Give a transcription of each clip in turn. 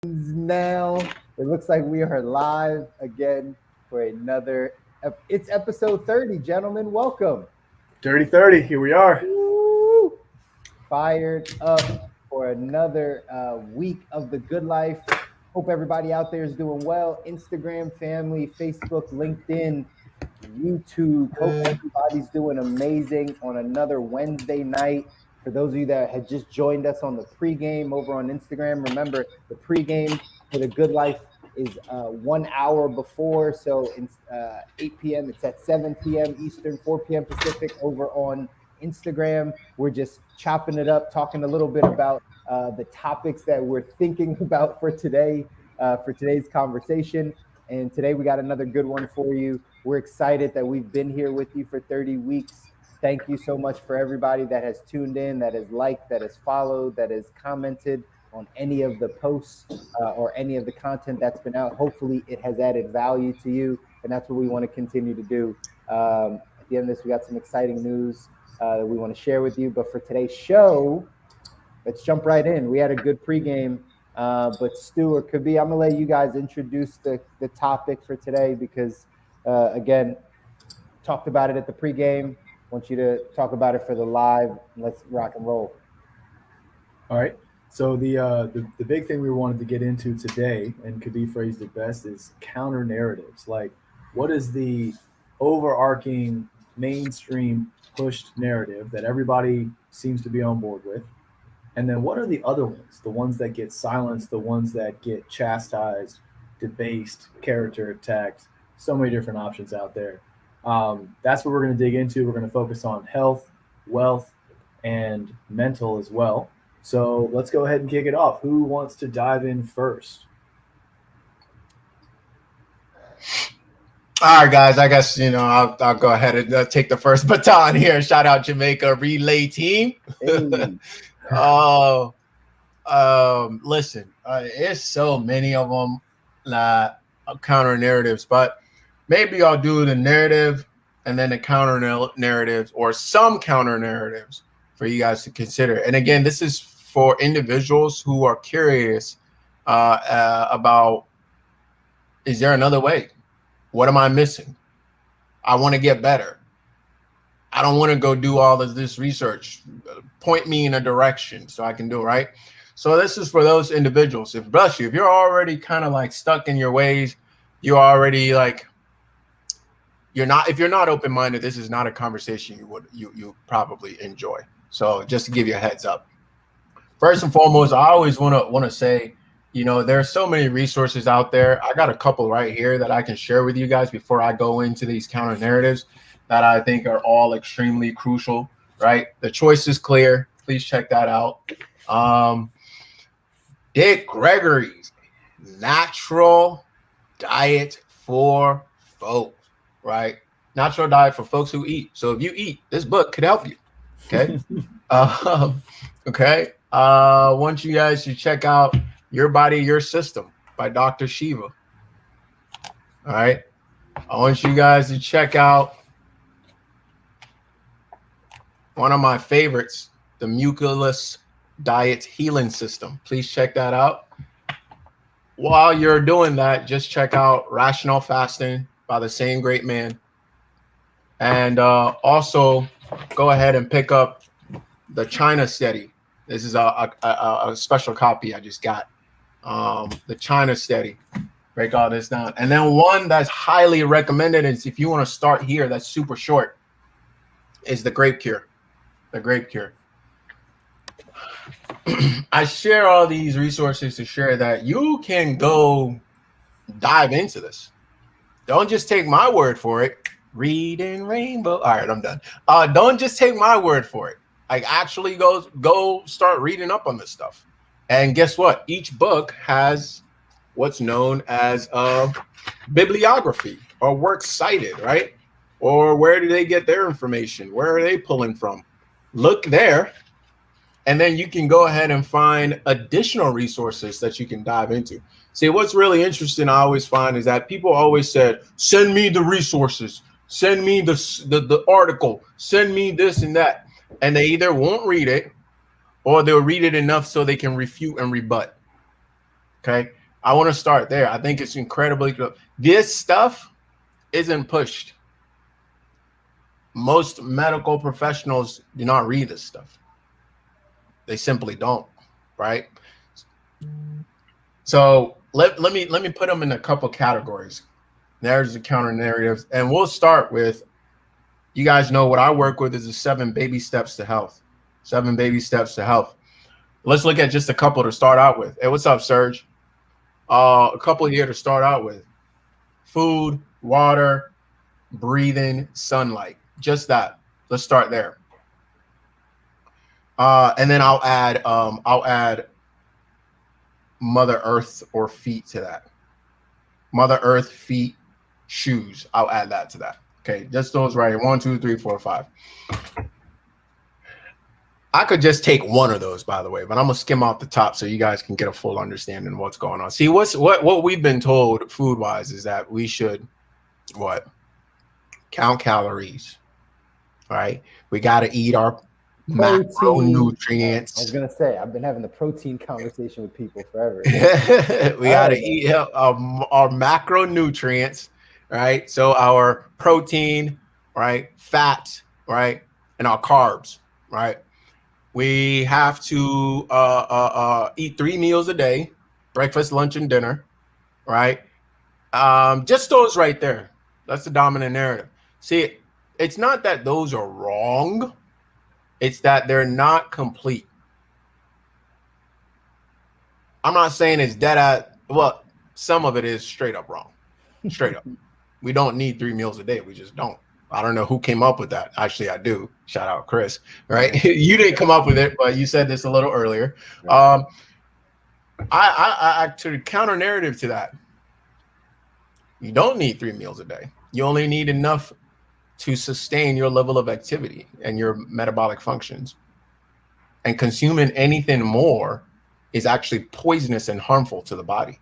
Now it looks like we are live again for another. It's episode 30, gentlemen. Welcome. Dirty 30, here we are. Woo! Fired up for another week of the good life. Hope everybody out there is doing well. Instagram, family, Facebook, LinkedIn, YouTube. Hope everybody's doing amazing on another Wednesday night. For those of you that had just joined us on the pregame over on Instagram, remember the pregame for the good life is 1 hour before. So in 8 p.m., it's at 7 p.m. Eastern, 4 p.m. Pacific over on Instagram. We're just chopping it up, talking a little bit about the topics that we're thinking about for today, for today's conversation. And today we got another good one for you. We're excited that we've been here with you for 30 weeks. Thank you so much for everybody that has tuned in, that has liked, that has followed, that has commented on any of the posts or any of the content that's been out. Hopefully it has added value to you, and that's what we want to continue to do. At the end of this, we got some exciting news that we want to share with you. But for today's show, let's jump right in. We had a good pregame. But Stu or Kobi, I'm gonna let you guys introduce the topic for today because, again, talked about it at the pregame. Want you to talk about it for the live. Let's rock and roll. All right. So the big thing we wanted to get into today, and Kobi phrased it best, is counter narratives. Like, what is the overarching mainstream pushed narrative that everybody seems to be on board with? And then what are the other ones? The ones that get silenced, the ones that get chastised, debased, character attacked, so many different options out there. That's what we're going to dig into. We're going to focus on health, wealth, and mental as well. So let's go ahead and kick it off. Who wants to dive in first? All right, guys. I guess I'll go ahead and take the first baton here. Shout out Jamaica relay team. Hey. Listen, there's so many of them that counter narratives, but maybe I'll do the narrative and then the counter narratives or some counter narratives for you guys to consider. And again, this is for individuals who are curious about, is there another way? What am I missing? I want to get better. I don't want to go do all of this research. Point me in a direction so I can do it, right? So this is for those individuals. If you're already kind of like stuck in your ways, you're already like, if you're not open-minded, this is not a conversation you probably enjoy. So just to give you a heads up. First and foremost, I always want to say, there are so many resources out there. I got a couple right here that I can share with you guys before I go into these counter narratives that I think are all extremely crucial, right? The choice is clear. Please check that out. Dick Gregory's Natural Diet for Folks, right? Natural diet for folks who eat. So if you eat, this book could help you, okay? Okay. I want you guys to check out Your Body, Your System by Dr. Shiva. All right. I want you guys to check out one of my favorites, the Mucilus Diet Healing System. Please check that out. While you're doing that, just check out Rational Fasting by the same great man. And also go ahead and pick up the China Study. This is a special copy I just got. The China Study. Break all this down. And then one that's highly recommended is, if you want to start here, that's super short, is The Grape Cure. The Grape Cure. I share all these resources to share that you can go dive into this. Don't just take my word for it. Reading Rainbow. All right, I'm done. Don't just take my word for it. Like, actually go start reading up on this stuff. And guess what? Each book has what's known as a bibliography or works cited, right? Or where do they get their information? Where are they pulling from? Look there. And then you can go ahead and find additional resources that you can dive into. See, what's really interesting, I always find, is that people always said, send me the resources, send me the article, send me this and that. And they either won't read it or they'll read it enough so they can refute and rebut. Okay. I want to start there. I think it's incredibly good. This stuff isn't pushed. Most medical professionals do not read this stuff. They simply don't, right? So let me put them in a couple categories. There's the counter narratives, and we'll start with, you guys know what I work with is the 7 baby steps to health. 7 baby steps to health. Let's look at just a couple to start out with. Hey, what's up, Serge? A couple here to start out with. Food, water, breathing, sunlight. Just that. Let's start there. And then I'll add Mother Earth or feet to that. Mother Earth, feet, shoes. I'll add that to that. Okay, just those right here. 1, 2, 3, 4, 5. I could just take one of those, by the way, but I'm gonna skim off the top so you guys can get a full understanding of what's going on. See, what we've been told food wise is that we should count calories. All right, we got to eat our macronutrients. I was gonna say, I've been having the protein conversation with people forever. We got to eat our macronutrients, right? So our protein, right, fat, right, and our carbs, right. We have to eat 3 meals a day, breakfast, lunch, and dinner, right? Just those right there. That's the dominant narrative. See, it's not that those are wrong. It's that they're not complete. I'm not saying it's dead at, well, some of it is straight up wrong. Straight up. We don't need 3 meals a day. We just don't. I don't know who came up with that. Actually, I do. Shout out Chris, right? You didn't come up with it, but you said this a little earlier. I actually counter narrative to that. You don't need 3 meals a day. You only need enough to sustain your level of activity and your metabolic functions. And consuming anything more is actually poisonous and harmful to the body.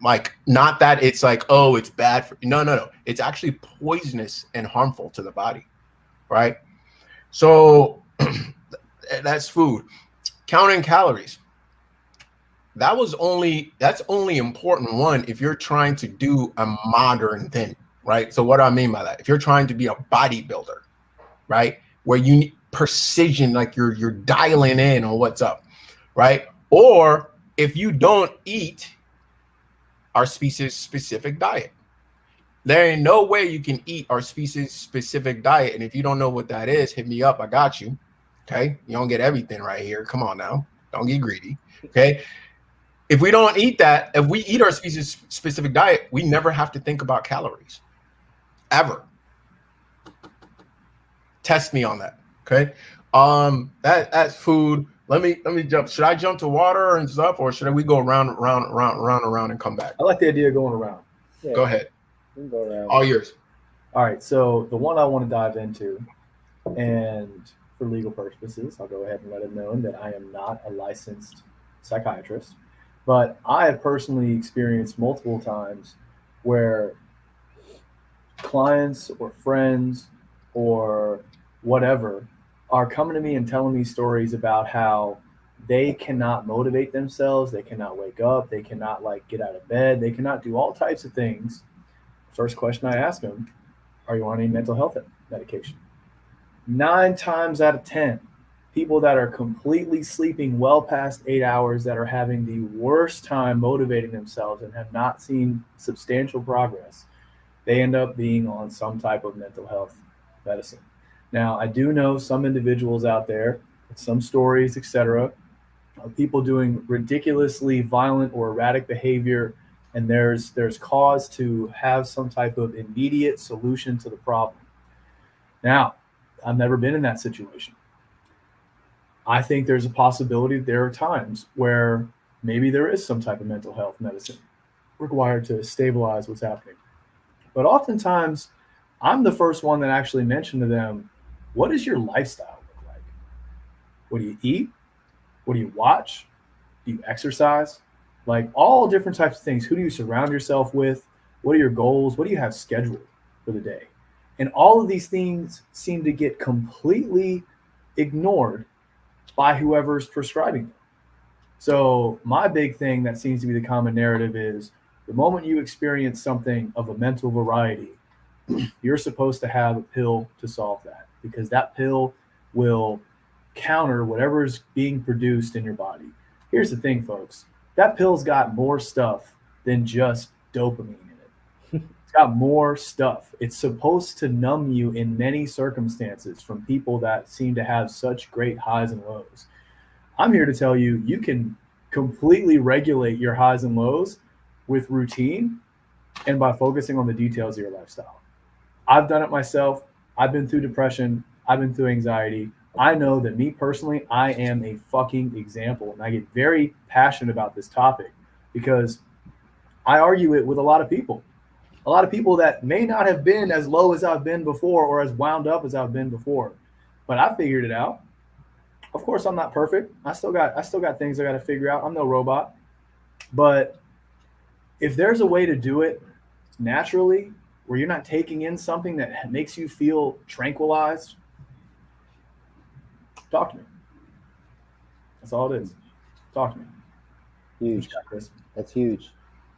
Like, not that it's like, oh, it's bad for, no. It's actually poisonous and harmful to the body, right? So that's food. Counting calories. That's only important one if you're trying to do a modern thing, right? So what do I mean by that? If you're trying to be a bodybuilder, right? Where you need precision, like you're dialing in on what's up, right? Or if you don't eat our species specific diet. There ain't no way you can eat our species specific diet. And if you don't know what that is, hit me up. I got you. Okay. You don't get everything right here. Come on now. Don't get greedy. Okay. If we don't eat that, if we eat our species specific diet, we never have to think about calories ever. Test me on that. Okay. That's food. Let me jump. Should I jump to water and stuff, or should we go around and come back? I like the idea of going around. Yeah, Go ahead. we can go around. All yours. All right. So the one I want to dive into, and for legal purposes, I'll go ahead and let it known that I am not a licensed psychiatrist, but I have personally experienced multiple times where clients or friends or whatever are coming to me and telling me stories about how they cannot motivate themselves. They cannot wake up. They cannot get out of bed. They cannot do all types of things. First question I ask them, are you on any mental health medication? 9 times out of 10, people that are completely sleeping well past 8 hours, that are having the worst time motivating themselves and have not seen substantial progress, they end up being on some type of mental health medicine. Now, I do know some individuals out there, some stories, etc., of people doing ridiculously violent or erratic behavior, and there's cause to have some type of immediate solution to the problem. Now, I've never been in that situation. I think there's a possibility that there are times where maybe there is some type of mental health medicine required to stabilize what's happening. But oftentimes, I'm the first one that actually mentioned to them, what does your lifestyle look like? What do you eat? What do you watch? Do you exercise? Like all different types of things. Who do you surround yourself with? What are your goals? What do you have scheduled for the day? And all of these things seem to get completely ignored by whoever's prescribing them. So my big thing that seems to be the common narrative is the moment you experience something of a mental variety, you're supposed to have a pill to solve that, because that pill will counter whatever is being produced in your body. Here's the thing, folks. That pill's got more stuff than just dopamine in it. It's got more stuff. It's supposed to numb you in many circumstances from people that seem to have such great highs and lows. I'm here to tell you, you can completely regulate your highs and lows with routine and by focusing on the details of your lifestyle. I've done it myself. I've been through depression. I've been through anxiety. I know that me personally, I am a fucking example. And I get very passionate about this topic because I argue it with a lot of people. A lot of people that may not have been as low as I've been before or as wound up as I've been before. But I figured it out. Of course, I'm not perfect. I still got things I got to figure out. I'm no robot. But if there's a way to do it naturally, where you're not taking in something that makes you feel tranquilized, talk to me. That's all it is. Talk to me. Huge. Got, Chris? That's huge.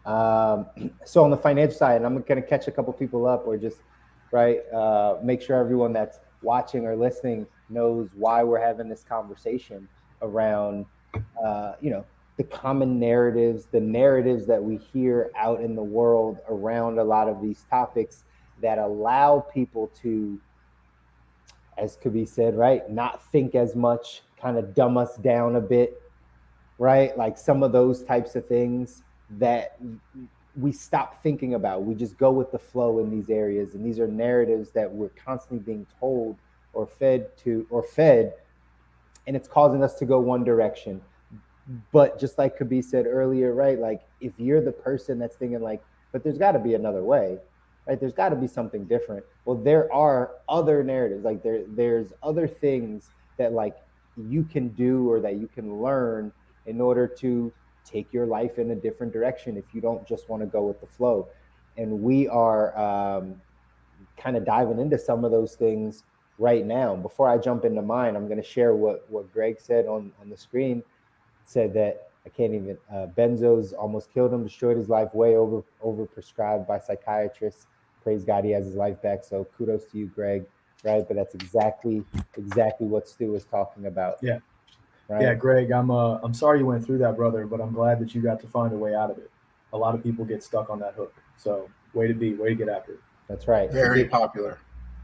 So on the financial side, and I'm going to catch a couple people up, or just make sure everyone that's watching or listening knows why we're having this conversation around, the common narratives, the narratives that we hear out in the world around a lot of these topics that allow people to, as Kobi said, right, not think as much, kind of dumb us down a bit, right? Like some of those types of things that we stop thinking about. We just go with the flow in these areas. And these are narratives that we're constantly being told or fed, and it's causing us to go one direction. But just like Kobi said earlier, right? Like if you're the person that's thinking like, but there's got to be another way, right? There's got to be something different. Well, there are other narratives. Like there's other things that like you can do or that you can learn in order to take your life in a different direction if you don't just want to go with the flow. And we are kind of diving into some of those things right now. Before I jump into mine, I'm going to share what Greg said on the screen. Said that I can't even benzos almost killed him, destroyed his life, way over prescribed by psychiatrists. Praise God, he has his life back. So kudos to you, Greg. Right, but that's exactly what Stu was talking about. Yeah, right? Yeah, Greg, I'm sorry you went through that, brother, but I'm glad that you got to find a way out of it. A lot of people get stuck on that hook. So way to get after it. That's right. Very popular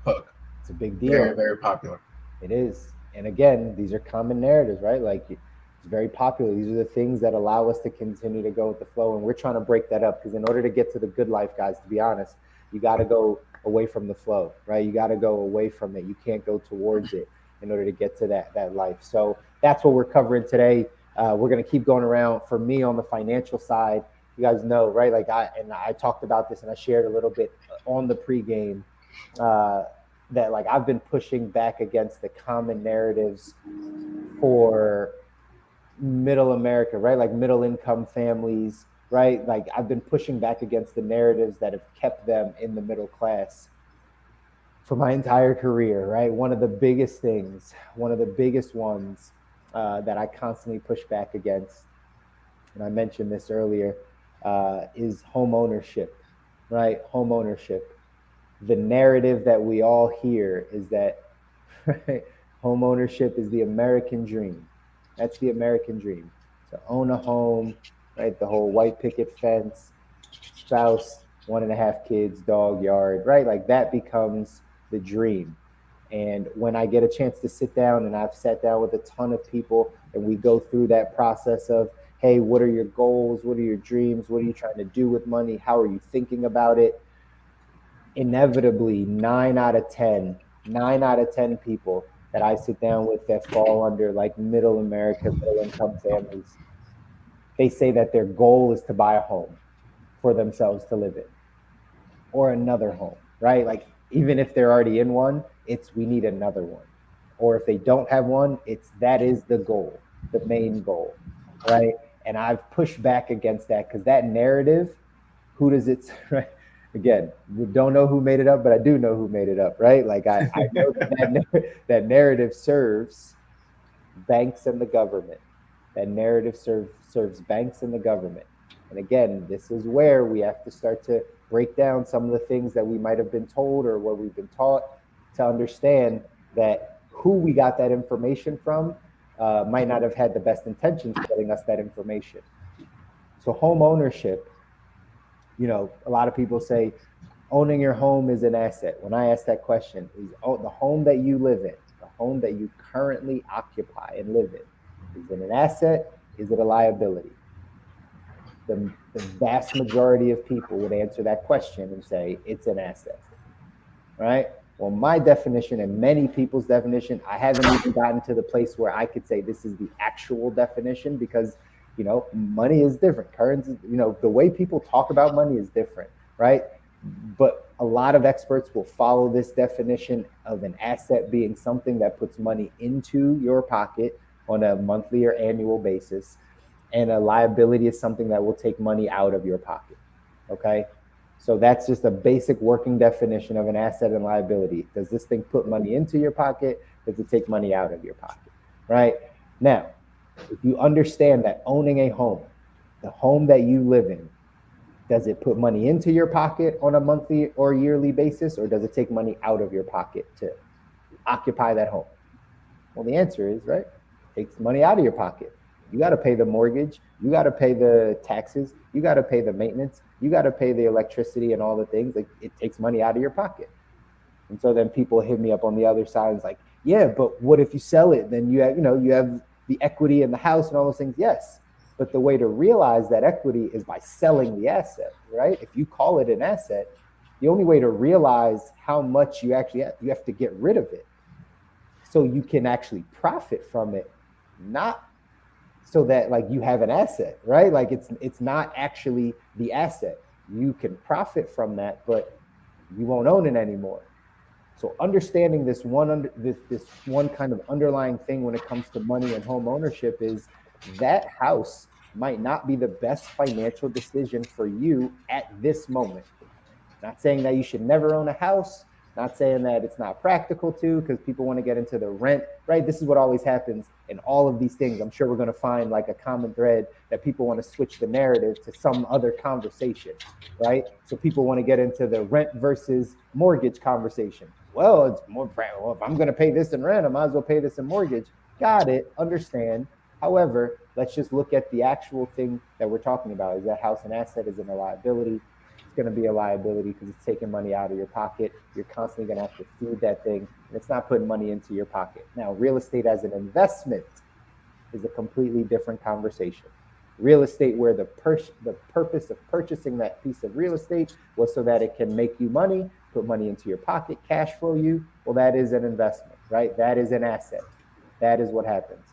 hook. It's a big deal. Very, very popular. It is. And again, these are common narratives, right? Like it's very popular. These are the things that allow us to continue to go with the flow. And we're trying to break that up because in order to get to the good life, guys, to be honest, you got to go away from the flow, right? You got to go away from it. You can't go towards it in order to get to that life. So that's what we're covering today. We're going to keep going around. For me on the financial side, you guys know, right? Like I talked about this and I shared a little bit on the pregame that like I've been pushing back against the common narratives for middle America, right? Like middle income families, right? Like I've been pushing back against the narratives that have kept them in the middle class for my entire career, right? One of the biggest ones that I constantly push back against, and I mentioned this earlier, is home ownership, right? Home ownership. The narrative that we all hear is that right, home ownership is the American dream. That's the American dream. To own a home, right? The whole white picket fence, spouse, 1.5 kids, dog, yard, right? Like that becomes the dream. And when I get a chance to sit down, and I've sat down with a ton of people, and we go through that process of, hey, what are your goals? What are your dreams? What are you trying to do with money? How are you thinking about it? Inevitably, 9 out of 10 people that I sit down with that fall under like middle America, middle income families, they say that their goal is to buy a home for themselves to live in or another home, right? Like even if they're already in one, it's we need another one. Or if they don't have one, that is the goal, the main goal, right? And I've pushed back against that because that narrative, who does it, right? Again, we don't know who made it up, but I do know who made it up, right? Like I know that narrative serves banks and the government, That narrative serves banks and the government. And again, this is where we have to start to break down some of the things that we might have been told or what we've been taught to understand that who we got that information from might not have had the best intentions getting us that information. So home ownership, a lot of people say owning your home is an asset. When I ask that question, is the home that you live in, the home that you currently occupy and live in, is it an asset? Is it a liability? The vast majority of people would answer that question and say it's an asset, right? Well, my definition and many people's definition, I haven't even gotten to the place where I could say this is the actual definition because, money is different. Currency, the way people talk about money is different, right? But a lot of experts will follow this definition of an asset being something that puts money into your pocket on a monthly or annual basis. And a liability is something that will take money out of your pocket. Okay. So that's just a basic working definition of an asset and liability. Does this thing put money into your pocket? Does it take money out of your pocket? Right. Now, if you understand that owning a home, the home that you live in, does it put money into your pocket on a monthly or yearly basis, or does it take money out of your pocket to occupy that home? Well, the answer is, right, it takes money out of your pocket. You got to pay the mortgage. You got to pay the taxes. You got to pay the maintenance. You got to pay the electricity and all the things. Like, it takes money out of your pocket. And so then people hit me up on the other side. It's like, yeah, but what if you sell it? Then you have the equity in the house and all those things. Yes. But the way to realize that equity is by selling the asset, right? If you call it an asset, the only way to realize how much you actually have, you have to get rid of it so you can actually profit from it, not so that like you have an asset, right? Like it's not actually the asset. You can profit from that, but you won't own it anymore. So understanding this one kind of underlying thing when it comes to money and home ownership is that house might not be the best financial decision for you at this moment. Not saying that you should never own a house, not saying that it's not practical to, because people want to get into the rent, right? This is what always happens in all of these things. I'm sure we're going to find like a common thread that people want to switch the narrative to some other conversation, right? So people want to get into the rent versus mortgage conversation. Well, it's more practical. If I'm going to pay this in rent, I might as well pay this in mortgage. Got it. Understand. However, let's just look at the actual thing that we're talking about. Is that house an asset? Is it a liability? It's going to be a liability because it's taking money out of your pocket. You're constantly going to have to feed that thing, and it's not putting money into your pocket. Now, real estate as an investment is a completely different conversation. Real estate where the purpose of purchasing that piece of real estate was so that it can make you money, put money into your pocket, cash flow you. Well, that is an investment, right? That is an asset. That is what happens.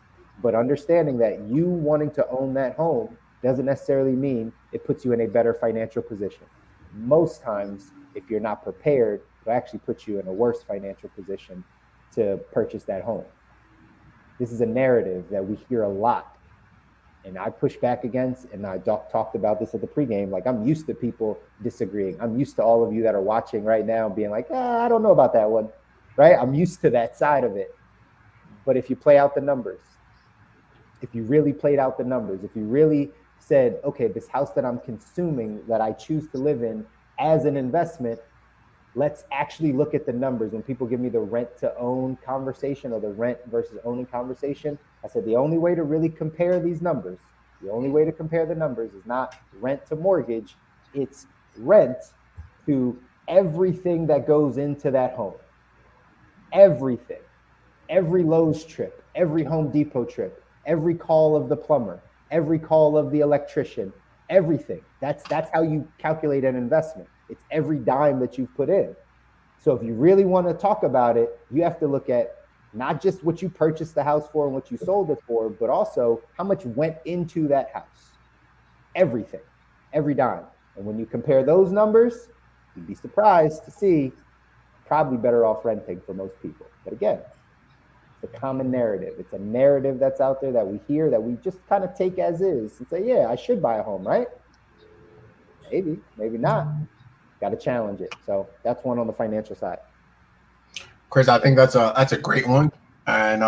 But understanding that you wanting to own that home doesn't necessarily mean it puts you in a better financial position. Most times, if you're not prepared, it'll actually put you in a worse financial position to purchase that home. This is a narrative that we hear a lot. And I push back against, and I talked about this at the pregame. Like, I'm used to people disagreeing. I'm used to all of you that are watching right now being like, I don't know about that one, right? I'm used to that side of it. But if you play out the numbers, if you really played out the numbers, if you really said, okay, this house that I'm consuming, that I choose to live in as an investment, let's actually look at the numbers. When people give me the rent to own conversation or the rent versus owning conversation, I said the only way to really compare these numbers, the only way to compare the numbers is not rent to mortgage, it's rent to everything that goes into that home. Everything. Every Lowe's trip, every Home Depot trip, every call of the plumber, every call of the electrician, everything. That's how you calculate an investment. It's every dime that you've put in. So if you really want to talk about it, you have to look at not just what you purchased the house for and what you sold it for, but also how much went into that house. Everything, every dime. And when you compare those numbers, you'd be surprised to see probably better off renting for most people. But again, it's a common narrative. It's a narrative that's out there that we hear, that we just kind of take as is and say, yeah, I should buy a home, right? Maybe, maybe not. Got to challenge it. So that's one on the financial side. Chris, I think that's a great one. and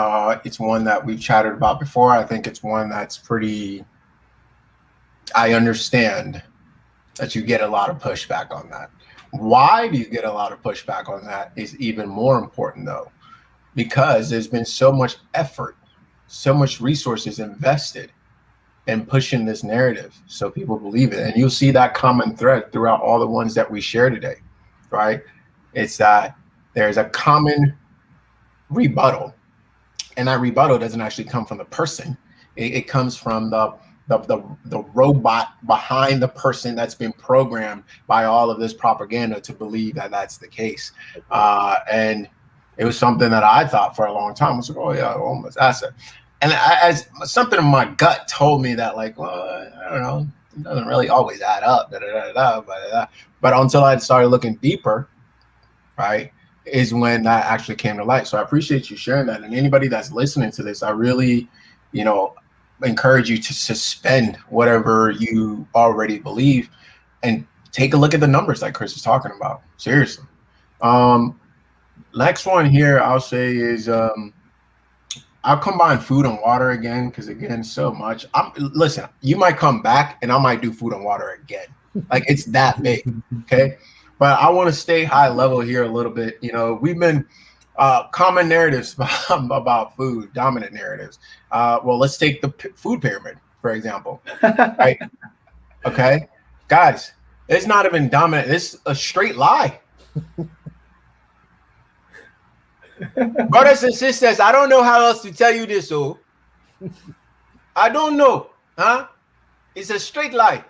it's one that we've chatted about before. I think it's one that's pretty. I understand that you get a lot of pushback on that. Why do you get a lot of pushback on that is even more important, though, because there's been so much effort, so much resources invested in pushing this narrative so people believe it. And you'll see that common thread throughout all the ones that we share today, right? It's that there's a common rebuttal, and that rebuttal doesn't actually come from the person. It comes from the robot behind the person that's been programmed by all of this propaganda to believe that that's the case. And it was something that I thought for a long time. I was like, oh yeah, almost asset. And as something in my gut told me that, like, well, I don't know, it doesn't really always add up. But until I started looking deeper, right, is when that actually came to light. So I appreciate you sharing that. And anybody that's listening to this, I really, encourage you to suspend whatever you already believe and take a look at the numbers like Chris is talking about. Seriously. Next one here I'll say is I'll combine food and water again, because again, so much. Listen, you might come back and I might do food and water again. Like, it's that big. Okay. But I want to stay high level here a little bit. We've been common narratives about food, dominant narratives. Well, let's take the food pyramid, for example. Right? Okay. Guys, it's not even dominant. It's a straight lie. Brothers and sisters, I don't know how else to tell you this, so I don't know. Huh? It's a straight lie.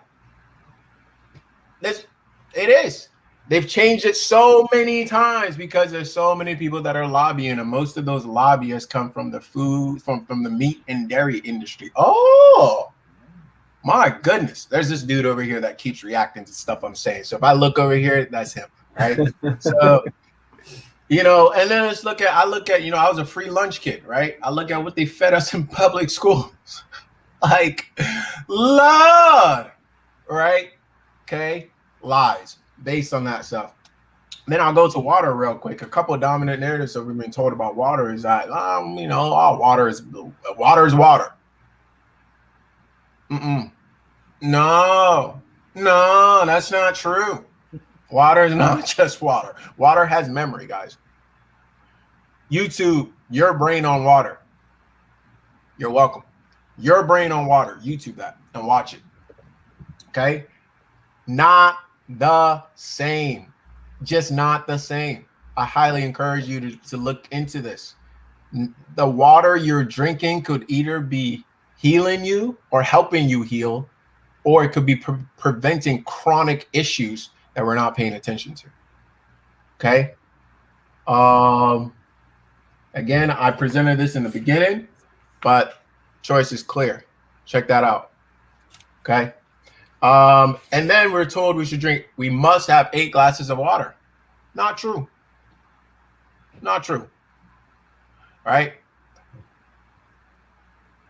It is. They've changed it so many times because there's so many people that are lobbying, and most of those lobbyists come from the food, from the meat and dairy industry. Oh, my goodness. There's this dude over here that keeps reacting to stuff I'm saying. So if I look over here, that's him, right? So, and then I look at, I was a free lunch kid, right? I look at what they fed us in public schools. Like, Lord, right? Okay, lies. Based on that stuff. Then I'll go to water real quick. A couple of dominant narratives that we've been told about water is that, water is water. No, that's not true. Water is not just water. Water has memory, guys. YouTube, your brain on water. You're welcome. Your brain on water. YouTube that and watch it. Okay? Not the same, just not the same. I highly encourage you to look into this. The water you're drinking could either be healing you or helping you heal, or it could be preventing chronic issues that we're not paying attention to. Okay. Again, I presented this in the beginning, but choice is clear. Check that out. Okay. And then we're told we must have 8 glasses of water. Not true. Not true. Right?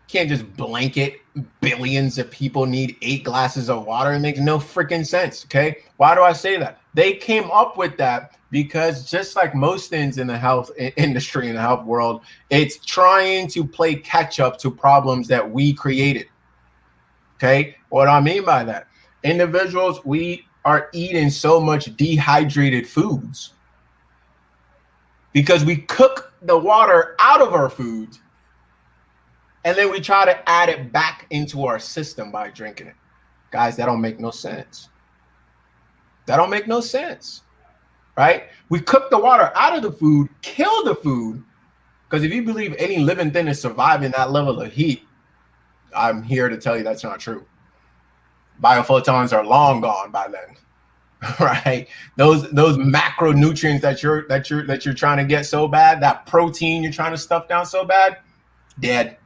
Can't just blanket billions of people need 8 glasses of water. It makes no freaking sense. Okay. Why do I say that? They came up with that because, just like most things in the health industry, in the health world, it's trying to play catch up to problems that we created. Okay, what I mean by that, individuals, we are eating so much dehydrated foods because we cook the water out of our food and then we try to add it back into our system by drinking it. Guys, that don't make no sense. That don't make no sense, right? We cook the water out of the food, kill the food, because if you believe any living thing is surviving that level of heat, I'm here to tell you that's not true. Biophotons are long gone by then, right? Those macronutrients that you're trying to get so bad, that protein you're trying to stuff down so bad, dead.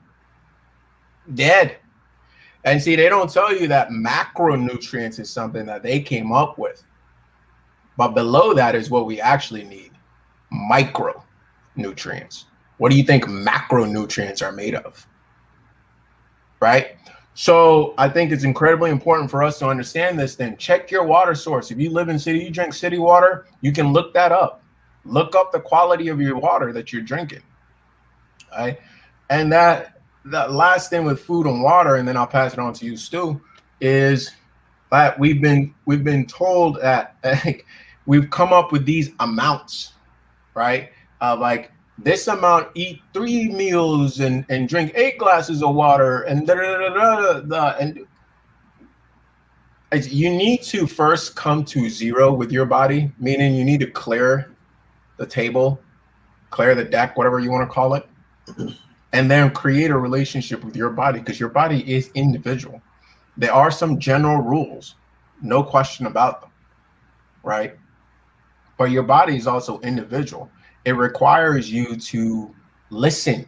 And see, they don't tell you that macronutrients is something that they came up with, but below that is what we actually need: micronutrients. What do you think macronutrients are made of? Right? So I think it's incredibly important for us to understand this. Then check your water source. If you live in city, you drink city water, you can look that up. Look up the quality of your water that you're drinking. right? And that last thing with food and water, and then I'll pass it on to you, Stu, is that we've been told that like, we've come up with these amounts, right? Like this amount, eat 3 meals and drink 8 glasses of water and and you need to first come to zero with your body, meaning you need to clear the table, clear the deck, whatever you want to call it, and then create a relationship with your body, because your body is individual. There are some general rules, no question about them, right? But your body is also individual. It requires you to listen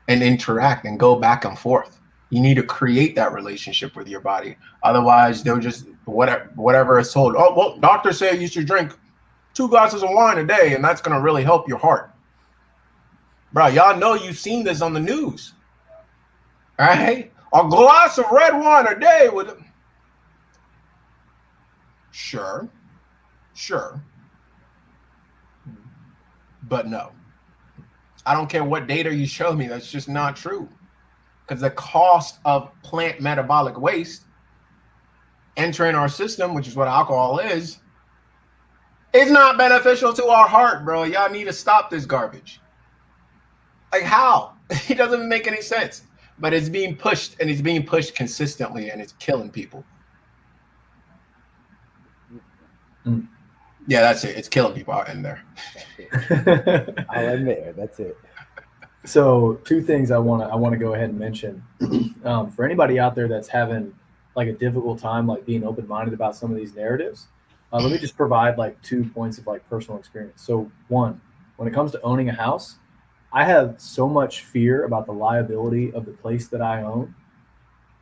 and interact and go back and forth. You need to create that relationship with your body. Otherwise, they'll just whatever is told. Oh, well, doctors say you should drink 2 glasses of wine a day, and that's going to really help your heart. Bro, y'all know you've seen this on the news. All right? A glass of red wine a day with... Sure. But no. I don't care what data you show me. That's just not true. Because the cost of plant metabolic waste entering our system, which is what alcohol is not beneficial to our heart, bro. Y'all need to stop this garbage. Like, how? It doesn't make any sense. But it's being pushed, and it's being pushed consistently, and it's killing people. Yeah, that's it. It's killing people out in there. I'll admit, that's it. So 2 things I want to go ahead and mention. For anybody out there that's having like a difficult time like being open-minded about some of these narratives, let me just provide like 2 points of like personal experience. So 1, when it comes to owning a house, I have so much fear about the liability of the place that I own.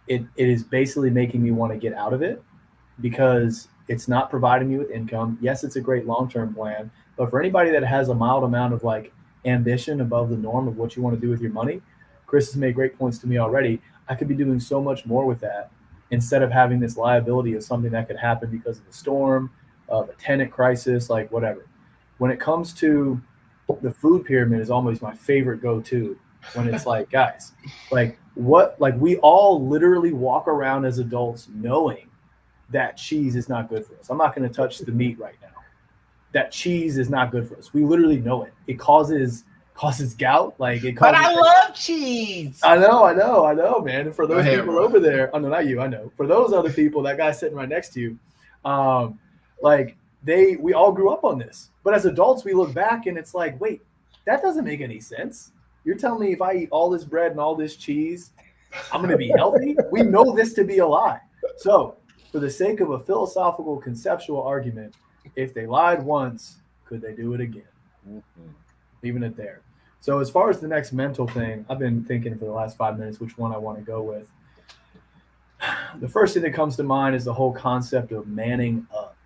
It is basically making me want to get out of it, because it's not providing me with income. Yes, it's a great long-term plan, but for anybody that has a mild amount of like ambition above the norm of what you want to do with your money, Chris has made great points to me already. I could be doing so much more with that instead of having this liability of something that could happen because of a storm, of a tenant crisis, like whatever. When it comes to the food pyramid, is almost my favorite go-to when it's like, guys, like what, like we all literally walk around as adults knowing that cheese is not good for us. I'm not going to touch the meat right now. That cheese is not good for us. We literally know it. It causes gout. Like it causes. But I love cheese. I know, man. And for those people over there, oh no, not you. I know. For those other people, that guy sitting right next to you, we all grew up on this. But as adults, we look back and it's like, wait, that doesn't make any sense. You're telling me if I eat all this bread and all this cheese, I'm going to be healthy? We know this to be a lie. So, for the sake of a philosophical, conceptual argument, if they lied once, could they do it again? Mm-hmm. Leaving it there. So as far as the next mental thing, I've been thinking for the last 5 minutes which one I want to go with. The first thing that comes to mind is the whole concept of manning up.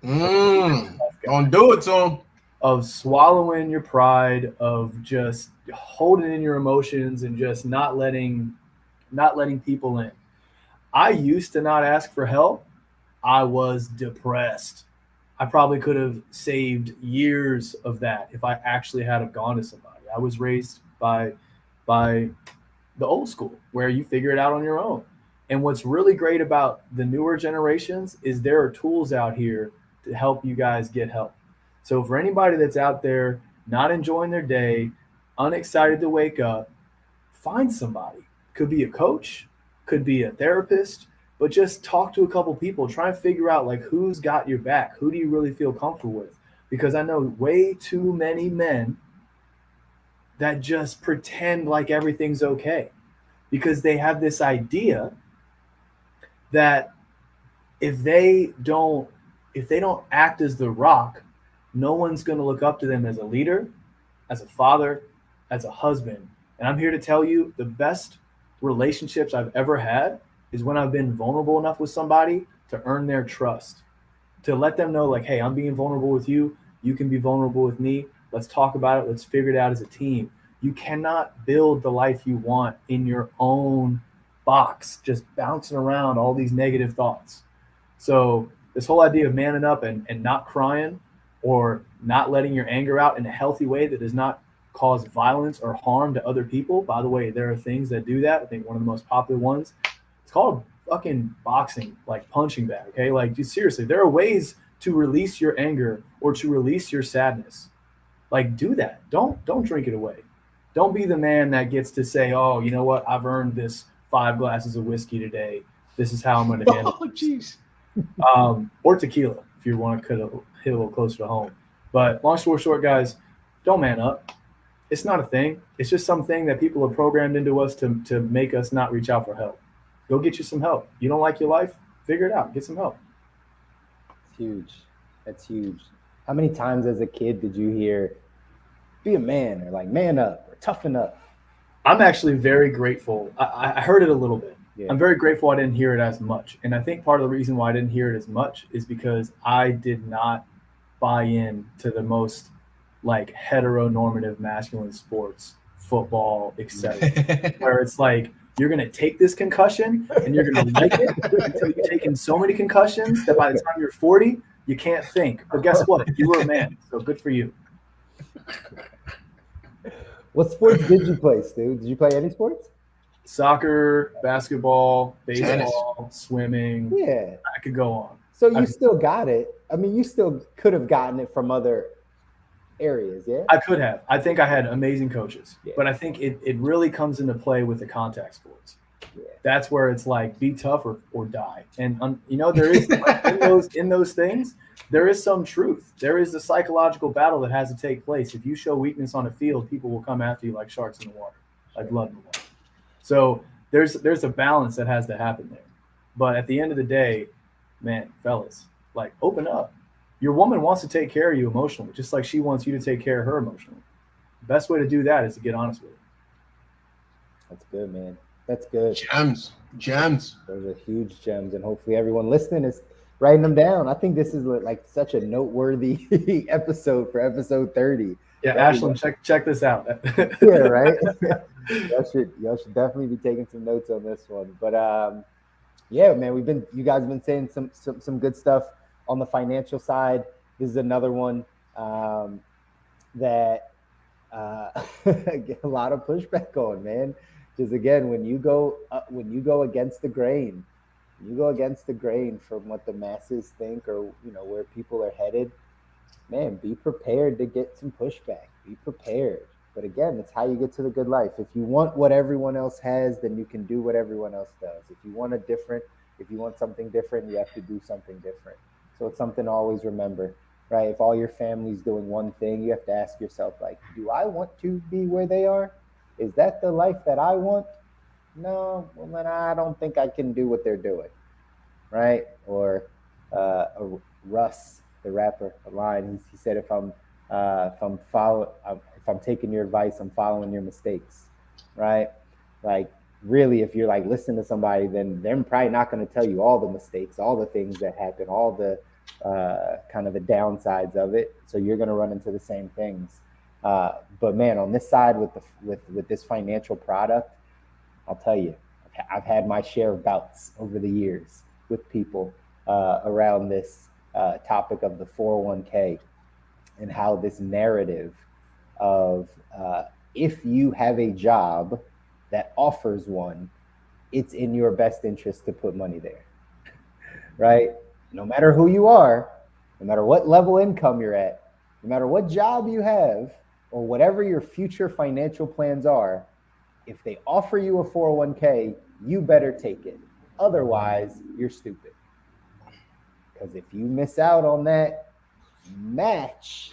Don't do it to them. Of swallowing your pride, of just holding in your emotions and just not letting people in. I used to not ask for help. I was depressed. I probably could have saved years of that if I actually had have gone to somebody. I was raised by the old school where you figure it out on your own. And what's really great about the newer generations is there are tools out here to help you guys get help. So for anybody that's out there not enjoying their day, unexcited to wake up, find somebody. Could be a coach, could be a therapist, but just talk to a couple people. Try and figure out like who's got your back. Who do you really feel comfortable with? Because I know way too many men that just pretend like everything's okay because they have this idea that if they don't act as the rock, no one's going to look up to them as a leader, as a father, as a husband. And I'm here to tell you the best relationships I've ever had is when I've been vulnerable enough with somebody to earn their trust, to let them know like, hey, I'm being vulnerable with you. You can be vulnerable with me. Let's talk about it. Let's figure it out as a team. You cannot build the life you want in your own box, just bouncing around all these negative thoughts. So this whole idea of manning up and not crying or not letting your anger out in a healthy way that is not cause violence or harm to other people. By the way, there are things that do that. I think one of the most popular ones, it's called fucking boxing, like punching bag. Okay, like dude, seriously, there are ways to release your anger or to release your sadness. Like do that. Don't drink it away. Don't be the man that gets to say, oh, you know what, I've earned this 5 glasses of whiskey today. This is how I'm going to handle Oh, it. jeez. Or tequila if you want to hit a little closer to home. But long story short, guys, don't man up. It's not a thing. It's just something that people have programmed into us to make us not reach out for help. Go get you some help. You don't like your life? Figure it out. Get some help. It's huge. That's huge. How many times as a kid did you hear, be a man, or like man up, or toughen up? I'm actually very grateful. I heard it a little bit. Yeah. I'm very grateful I didn't hear it as much. And I think part of the reason why I didn't hear it as much is because I did not buy in to the most like heteronormative masculine sports, football, etc. Where it's like you're gonna take this concussion and you're gonna like it until you've taken so many concussions that by the time you're 40, you can't think. But guess what? You were a man, so good for you. What sports did you play, Stu? Did you play any sports? Soccer, basketball, baseball, swimming. Yeah. I could go on. So you still got it. I mean, you still could have gotten it from other areas, yeah? I could have. I think I had amazing coaches. Yeah. But I think it really comes into play with the contact sports. Yeah. That's where it's like be tough or die. And you know, there is in those things, there is some truth. There is a psychological battle that has to take place. If you show weakness on a field, people will come after you like sharks in the water, like blood in the water. So there's a balance that has to happen there. But at the end of the day, man, fellas, like open up. Your woman wants to take care of you emotionally, just like she wants you to take care of her emotionally. The best way to do that is to get honest with her. That's good, man. That's good. Gems. Those are huge gems, and hopefully everyone listening is writing them down. I think this is like such a noteworthy episode for episode 30. Yeah, Ashlyn, check this out. Yeah, right. y'all should definitely be taking some notes on this one. But yeah, man, you guys have been saying some good stuff on the financial side. This is another one that get a lot of pushback on, man. Because again, when you go against the grain, from what the masses think or where people are headed, man, be prepared to get some pushback. Be prepared. But again, it's how you get to the good life. If you want what everyone else has, then you can do what everyone else does. If you want something different, you have to do something different. So it's something to always remember, right? If all your family's doing one thing, you have to ask yourself, like, do I want to be where they are? Is that the life that I want? No, well then I don't think I can do what they're doing, right? Or Russ, the rapper, a line. He said, if I'm taking your advice, I'm following your mistakes, right? Like, really, if you're like listening to somebody, then they're probably not going to tell you all the mistakes, all the things that happen, all the kind of the downsides of it. So you're going to run into the same things. But man, on this side with this financial product, I'll tell you, I've had my share of bouts over the years with people around this topic of the 401k and how this narrative of if you have a job that offers one, it's in your best interest to put money there, right? No matter who you are, no matter what level income you're at, no matter what job you have, or whatever your future financial plans are, if they offer you a 401k, you better take it. Otherwise, you're stupid. Because if you miss out on that match,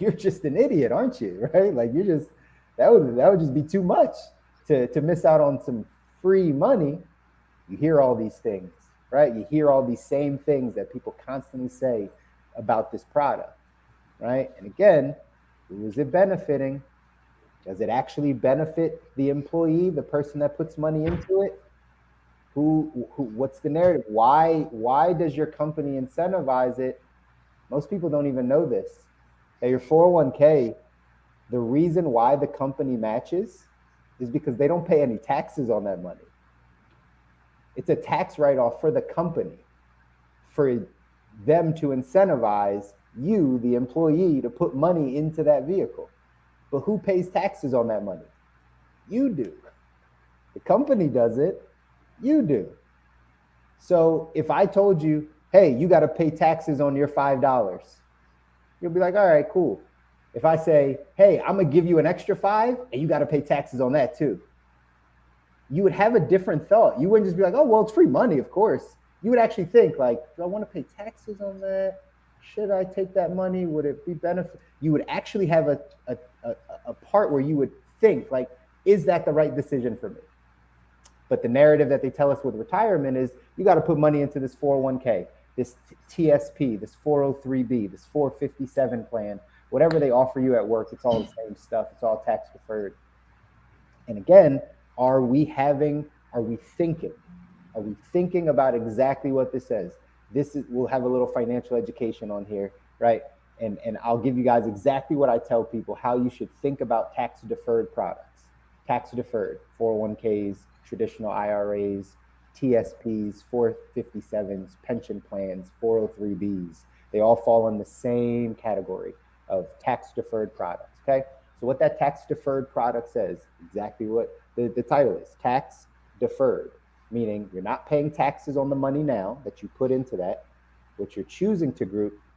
you're just an idiot, aren't you? Right? Like that would just be too much to miss out on some free money. You hear all these things, right? You hear all these same things that people constantly say about this product, right? And again, who is it benefiting? Does it actually benefit the employee, the person that puts money into it? What's the narrative? Why does your company incentivize it? Most people don't even know this. That your 401k, the reason why the company matches is because they don't pay any taxes on that money. It's a tax write-off for the company, for them to incentivize you, the employee, to put money into that vehicle. But who pays taxes on that money? You do. The company does it. You do. So if I told you, hey, you got to pay taxes on your $5, you'll be like, all right, cool. If I say, hey, I'm going to give you an extra $5 and you got to pay taxes on that too, you would have a different thought. You wouldn't just be like, oh, well, it's free money, of course. You would actually think like, do I want to pay taxes on that? Should I take that money? Would it be benefit? You would actually have a part where you would think like, is that the right decision for me? But the narrative that they tell us with retirement is you got to put money into this 401k, this TSP, this 403b, this 457 plan, whatever they offer you at work. It's all the same stuff. It's all tax deferred. And again, are we thinking about exactly what this says? We'll have a little financial education on here, right? And I'll give you guys exactly what I tell people, how you should think about tax deferred products. Tax deferred, 401ks, traditional IRAs, TSPs, 457s, pension plans, 403bs. They all fall in the same category of tax deferred products, okay? So what that tax deferred product says, exactly what the title is, tax deferred, meaning you're not paying taxes on the money now that you put into that. What you're choosing to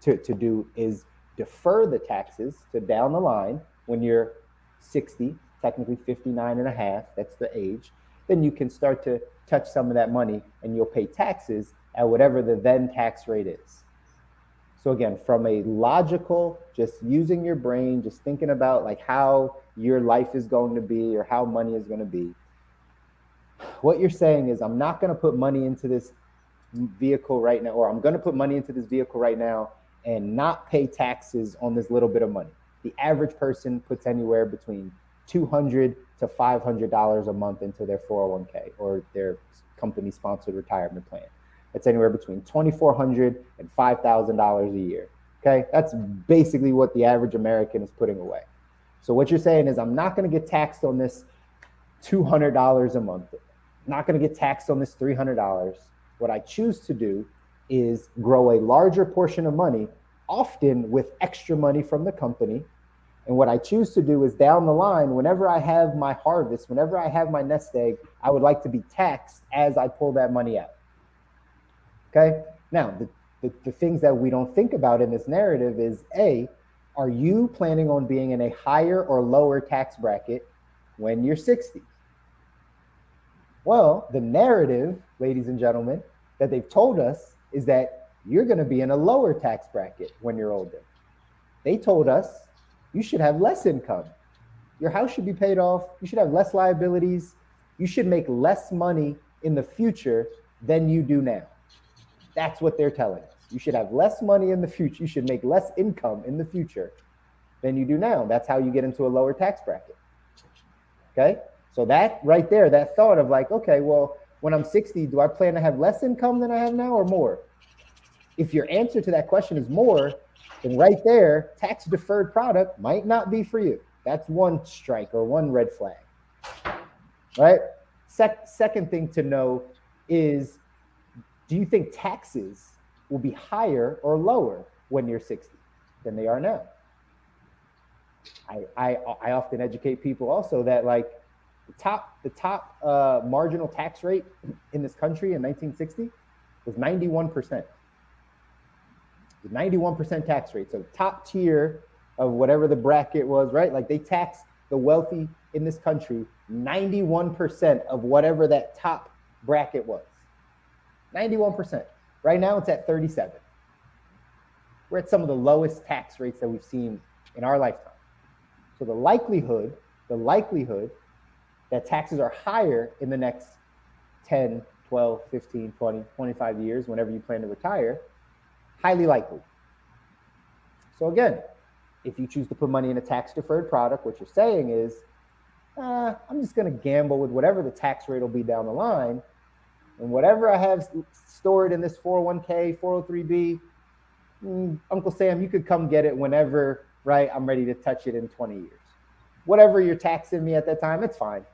do is defer the taxes to down the line when you're 60, technically 59 and a half, that's the age. Then you can start to touch some of that money and you'll pay taxes at whatever the then tax rate is. So again, from a logical, just using your brain, just thinking about like how your life is going to be or how money is going to be, what you're saying is, I'm not going to put money into this vehicle right now, or I'm going to put money into this vehicle right now and not pay taxes on this little bit of money. The average person puts anywhere between $200 to $500 a month into their 401k or their company sponsored retirement plan. It's anywhere between $2,400 and $5,000 a year. Okay, that's basically what the average American is putting away. So what you're saying is, I'm not going to get taxed on this $200 a month. I'm not going to get taxed on this $300. What I choose to do is grow a larger portion of money, often with extra money from the company. And what I choose to do is down the line, whenever I have my harvest, whenever I have my nest egg, I would like to be taxed as I pull that money out. Okay. Now, the things that we don't think about in this narrative is, A, are you planning on being in a higher or lower tax bracket when you're 60? Well, the narrative, ladies and gentlemen, that they've told us is that you're going to be in a lower tax bracket when you're older. They told us you should have less income. Your house should be paid off. You should have less liabilities. You should make less money in the future than you do now. That's what they're telling us. You should have less money in the future. You should make less income in the future than you do now. That's how you get into a lower tax bracket. Okay? So that right there, that thought of like, okay, well, when I'm 60, do I plan to have less income than I have now or more? If your answer to that question is more, then right there, tax deferred product might not be for you. That's one strike or one red flag, right? Second thing to know is, do you think taxes will be higher or lower when you're 60 than they are now? I often educate people also that like the top marginal tax rate in this country in 1960 was 91%. The 91% tax rate. So top tier of whatever the bracket was, right? Like they taxed the wealthy in this country 91% of whatever that top bracket was. 91%. Right now it's at 37. We're at some of the lowest tax rates that we've seen in our lifetime. So the likelihood that taxes are higher in the next 10, 12, 15, 20, 25 years, whenever you plan to retire, highly likely. So again, if you choose to put money in a tax deferred product, what you're saying is, I'm just going to gamble with whatever the tax rate will be down the line. And whatever I have stored in this 401k, 403b, Uncle Sam, you could come get it whenever, right? I'm ready to touch it in 20 years. Whatever you're taxing me at that time, it's fine.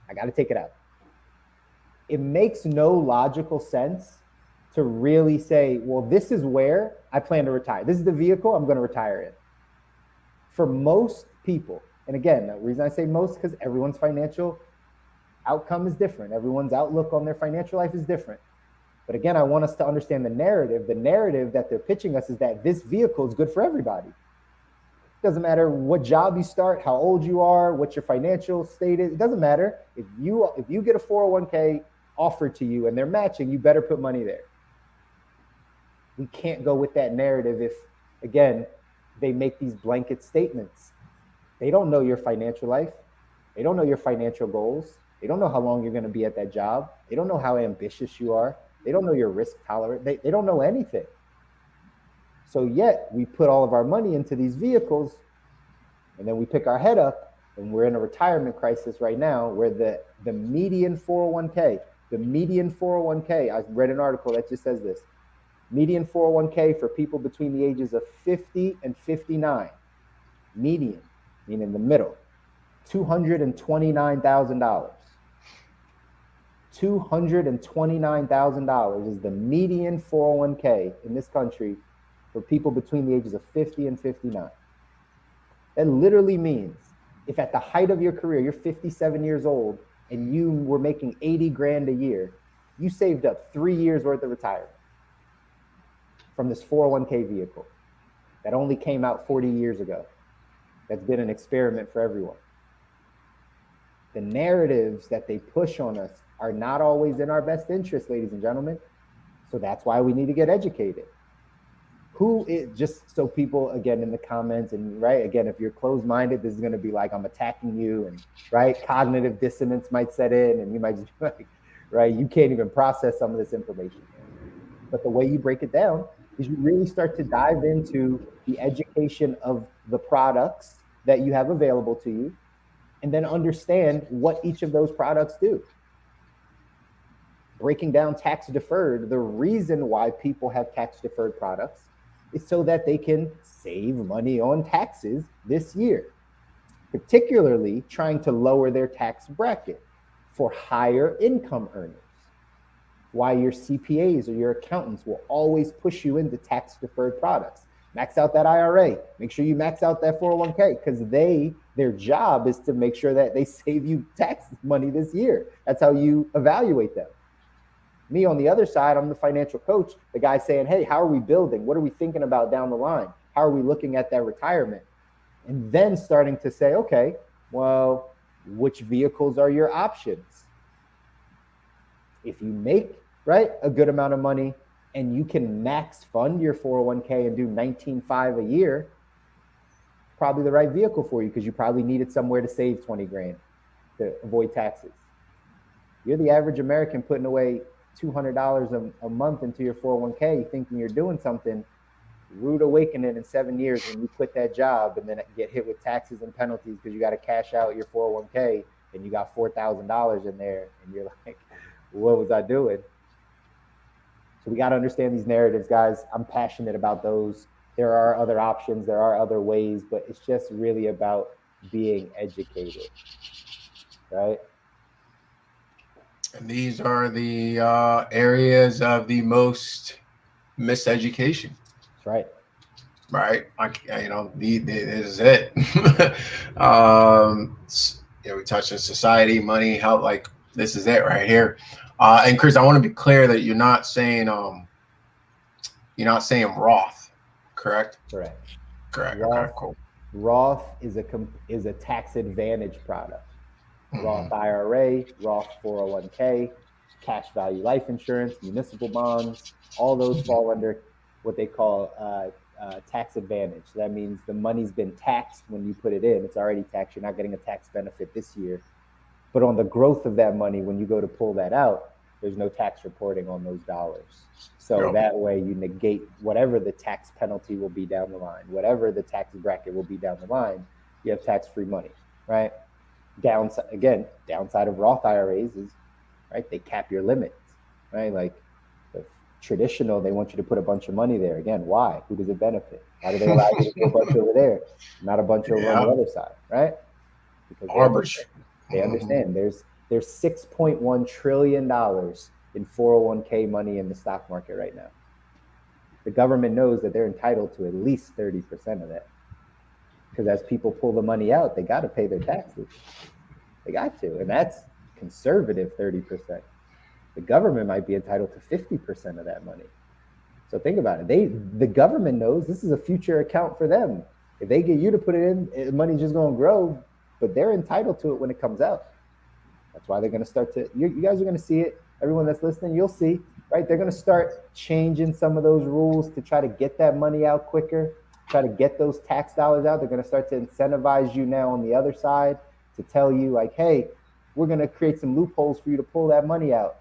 I got to take it out. It makes no logical sense to really say, well, this is where I plan to retire. This is the vehicle I'm going to retire in. For most people, And again, the reason I say most, because everyone's financial outcome is different. Everyone's outlook on their financial life is different. But again, I want us to understand the narrative. The narrative that they're pitching us is that this vehicle is good for everybody. It doesn't matter what job you start, how old you are, what your financial state is. It doesn't matter. If you get a 401k offered to you and they're matching, you better put money there. We can't go with that narrative if, again, they make these blanket statements. They don't know your financial life. They don't know your financial goals. They don't know how long you're going to be at that job. They don't know how ambitious you are. They don't know your risk tolerance. They don't know anything. So yet we put all of our money into these vehicles, and then we pick our head up, and we're in a retirement crisis right now where the median 401k, I read an article that just says this, median 401k for people between the ages of 50 and 59, median, meaning the middle, $229,000. $229,000 is the median 401k in this country for people between the ages of 50 and 59. That literally means if at the height of your career, you're 57 years old and you were making 80 grand a year, you saved up 3 years worth of retirement from this 401k vehicle that only came out 40 years ago. That's been an experiment for everyone. The narratives that they push on us are not always in our best interest, ladies and gentlemen. So that's why we need to get educated. Who is, just so people, again, in the comments, and right, again, if you're closed-minded, this is going to be like, I'm attacking you, and right, cognitive dissonance might set in, and you might just be like, right, you can't even process some of this information. But the way you break it down is you really start to dive into the education of the products that you have available to you, and then understand what each of those products do. Breaking down tax deferred, the reason why people have tax deferred products is so that they can save money on taxes this year, particularly trying to lower their tax bracket for higher income earners. Why your CPAs or your accountants will always push you into tax deferred products. Max out that IRA. Make sure you max out that 401k, because their job is to make sure that they save you tax money this year. That's how you evaluate them. Me on the other side, I'm the financial coach, the guy saying, hey, how are we building? What are we thinking about down the line? How are we looking at that retirement? And then starting to say, okay, well, which vehicles are your options? If you make, right, a good amount of money and you can max fund your 401k and do 19.5 a year, probably the right vehicle for you, because you probably needed somewhere to save 20 grand to avoid taxes. You're the average American putting away $200 a month into your 401k, thinking you're doing something. Rude awakening in 7 years when you quit that job and then get hit with taxes and penalties because you got to cash out your 401k and you got $4,000 in there, and you're like, what was I doing? So we got to understand these narratives, guys. I'm passionate about those. There are other options, there are other ways, but it's just really about being educated, right? And these are the areas of the most miseducation. That's right. Right. This is it. We touched on society, money, health. Like, this is it right here. And Chris, I want to be clear that you're not saying Roth, correct? Correct. Correct. Roth, okay, cool. Roth is a tax advantage product. Roth IRA, Roth 401k, cash value life insurance, municipal bonds, all those fall under what they call tax advantage. So that means the money's been taxed when you put it in. It's already taxed. You're not getting a tax benefit this year. But on the growth of that money, when you go to pull that out, there's no tax reporting on those dollars. So that way you negate whatever the tax penalty will be down the line, whatever the tax bracket will be down the line, you have tax-free money, right? Downside of Roth IRAs is, right, they cap your limits, right? Like the traditional, they want you to put a bunch of money there. Again, why? Who does it benefit? Why do they allow you to put a bunch over there, not a bunch over on the other side, right? Because they understand there's $6.1 trillion in 401k money in the stock market right now. The government knows that they're entitled to at least 30% of that. because as people pull the money out, they got to pay their taxes. They got to, and that's conservative 30%. The government might be entitled to 50% of that money. So think about it. The government knows this is a future account for them. If they get you to put it in, money's just going to grow, but they're entitled to it when it comes out. That's why they're going to start to, you guys are going to see it. Everyone that's listening, you'll see, right? They're going to start changing some of those rules to try to get that money out quicker, try to get those tax dollars out. They're going to start to incentivize you now on the other side to tell you like, hey, we're going to create some loopholes for you to pull that money out,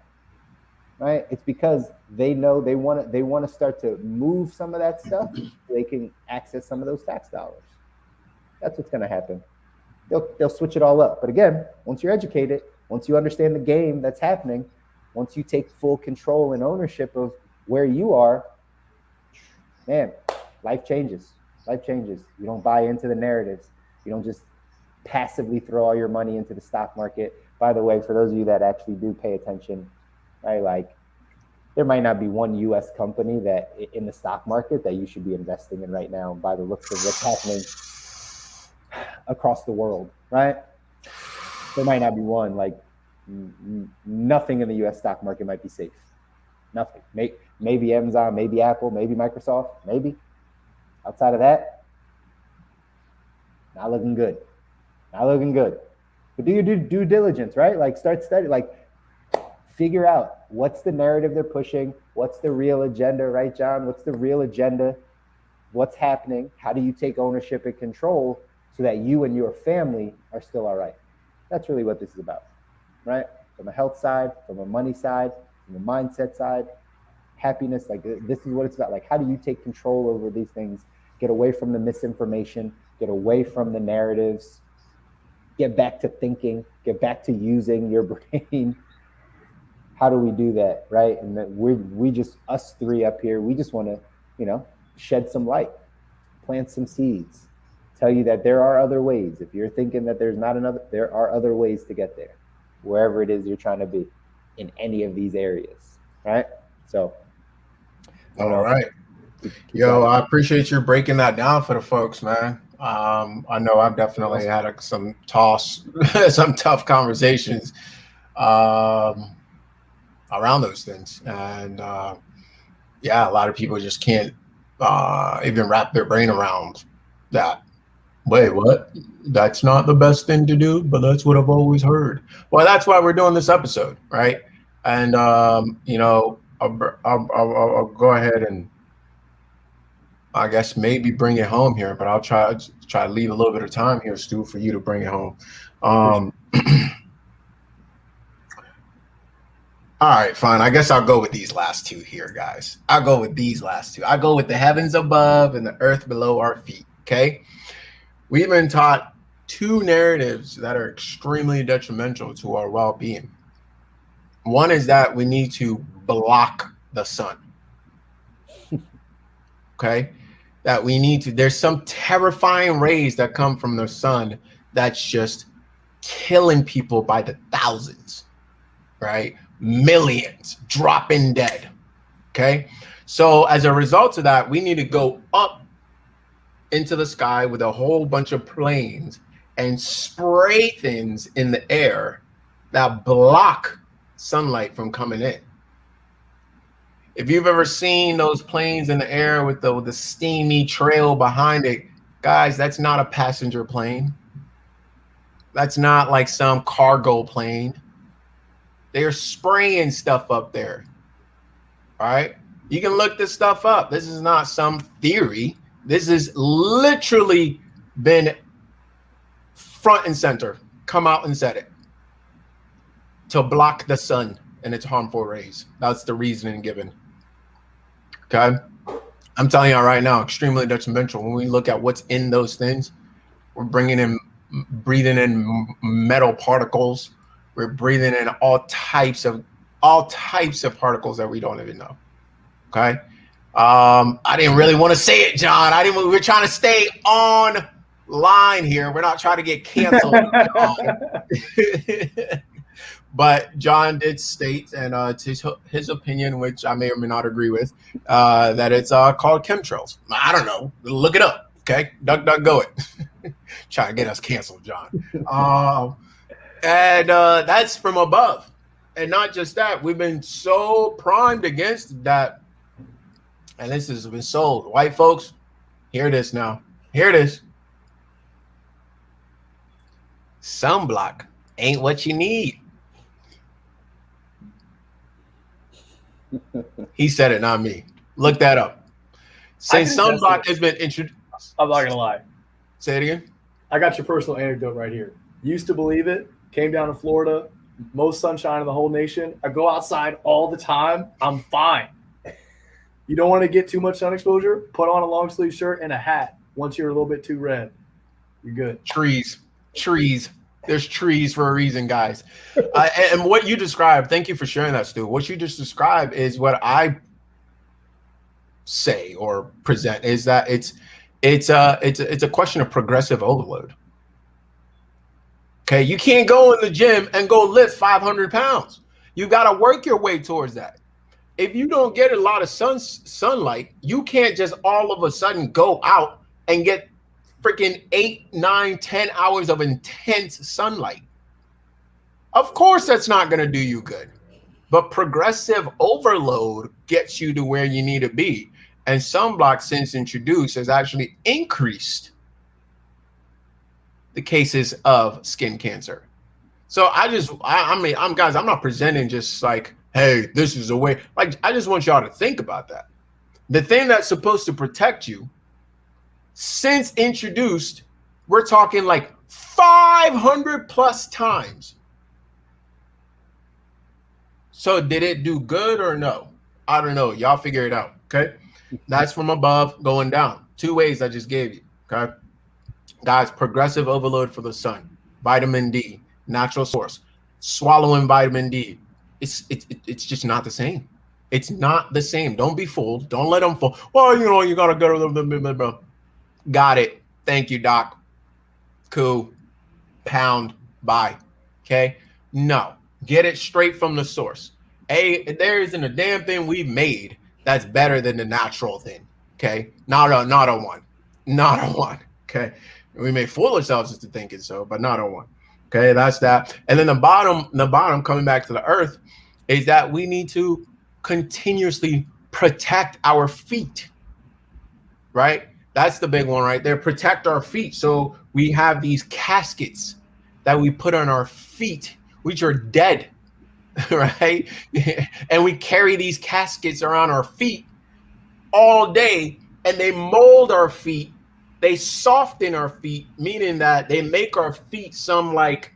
right? It's because they know they want to start to move some of that stuff so they can access some of those tax dollars. That's what's going to happen. They'll switch it all up. But again, once you're educated, once you understand the game that's happening, once you take full control and ownership of where you are, man, life changes. Life changes. You don't buy into the narratives. You don't just passively throw all your money into the stock market. By the way, for those of you that actually do pay attention, right, like there might not be one U.S. company that in the stock market that you should be investing in right now by the looks of what's happening across the world, right? There might not be one. Like nothing in the U.S. stock market might be safe. Nothing. Maybe Amazon, maybe Apple, maybe Microsoft, maybe. Outside of that, not looking good. Not looking good. But do your due diligence, right? Like start studying, like figure out what's the narrative they're pushing, what's the real agenda, right, John? What's the real agenda? What's happening? How do you take ownership and control so that you and your family are still all right? That's really what this is about, right? From a health side, from a money side, from a mindset side, happiness, like this is what it's about. Like, how do you take control over these things? Get away from the misinformation, get away from the narratives, get back to thinking, get back to using your brain. How do we do that, right? And that we just, us three up here, we just want to, shed some light, plant some seeds, tell you that there are other ways. If you're thinking that there's not another, there are other ways to get there, wherever it is you're trying to be in any of these areas, right? So. All right. Yo, I appreciate you breaking that down for the folks, man. I know I've definitely had some tough conversations around those things. And a lot of people just can't even wrap their brain around that. Wait, what? That's not the best thing to do, but that's what I've always heard. Well, that's why we're doing this episode, right? And I'll go ahead and I guess maybe bring it home here, but I'll try to leave a little bit of time here, Stu, for you to bring it home. All right, fine. I guess I'll go with these last two here, guys. I'll go with these last two. I go with the heavens above and the earth below our feet. Okay. We've been taught two narratives that are extremely detrimental to our well-being. One is that we need to block the sun. Okay. That we need to, there's some terrifying rays that come from the sun that's just killing people by the thousands, right? Millions dropping dead. Okay. So as a result of that, we need to go up into the sky with a whole bunch of planes and spray things in the air that block sunlight from coming in. If you've ever seen those planes in the air with the steamy trail behind it, guys, that's not a passenger plane. That's not like some cargo plane. They're spraying stuff up there. All right. You can look this stuff up. This is not some theory. This has literally been front and center. Come out and said it. To block the sun and its harmful rays. That's the reasoning given. Okay. I'm telling you right now, extremely detrimental. When we look at what's in those things, we're breathing in metal particles. We're breathing in all types of particles that we don't even know. Okay. I didn't really want to say it, John. We're trying to stay on line here. We're not trying to get canceled. But John did state, and it's his opinion, which I may or may not agree with, that it's called chemtrails. I don't know. Look it up. Okay. Duck, go it. Trying to get us canceled, John. And that's from above. And not just that, we've been so primed against that. And this has been sold. White folks, hear this now. Hear this. Sunblock ain't what you need. He said it, not me. Look that up. Since sunblock has been introduced. I'm not gonna lie. Say it again. I got your personal anecdote right here. Used to believe it. Came down to Florida. Most sunshine in the whole nation. I go outside all the time. I'm fine. You don't want to get too much sun exposure? Put on a long sleeve shirt and a hat. Once you're a little bit too red, you're good. Trees. There's trees for a reason, guys. And what you described, thank you for sharing that, Stu. What you just described is what I say or present, is that it's a question of progressive overload. Okay, you can't go in the gym and go lift 500 pounds. You got to work your way towards that. If you don't get a lot of sunlight, you can't just all of a sudden go out and get freaking 8, 9, 10 hours of intense sunlight. Of course, that's not going to do you good. But progressive overload gets you to where you need to be. And sunblock, since introduced, has actually increased the cases of skin cancer. So I mean, I'm not presenting just like, hey, this is a way. Like, I just want y'all to think about that. The thing that's supposed to protect you, since introduced, we're talking like 500 plus times. So did it do good or no? I don't know. Y'all figure it out. Okay. That's from above going down. 2 ways I just gave you. Okay. Guys, progressive overload for the sun, vitamin D, natural source, swallowing vitamin D. It's just not the same. It's not the same. Don't be fooled. Don't let them fool. Well, you got to go. Got it. Thank you, doc. Cool. Pound. Bye. Okay. No, get it straight from the source. There isn't a damn thing we've made that's better than the natural thing. Okay. Not a one. Okay. We may fool ourselves into thinking so, but not a one. Okay. That's that. And then the bottom coming back to the earth is that we need to continuously protect our feet. Right. That's the big one right there. Protect our feet. So we have these caskets that we put on our feet, which are dead, right? And we carry these caskets around our feet all day, and they mold our feet. They soften our feet, meaning that they make our feet some like,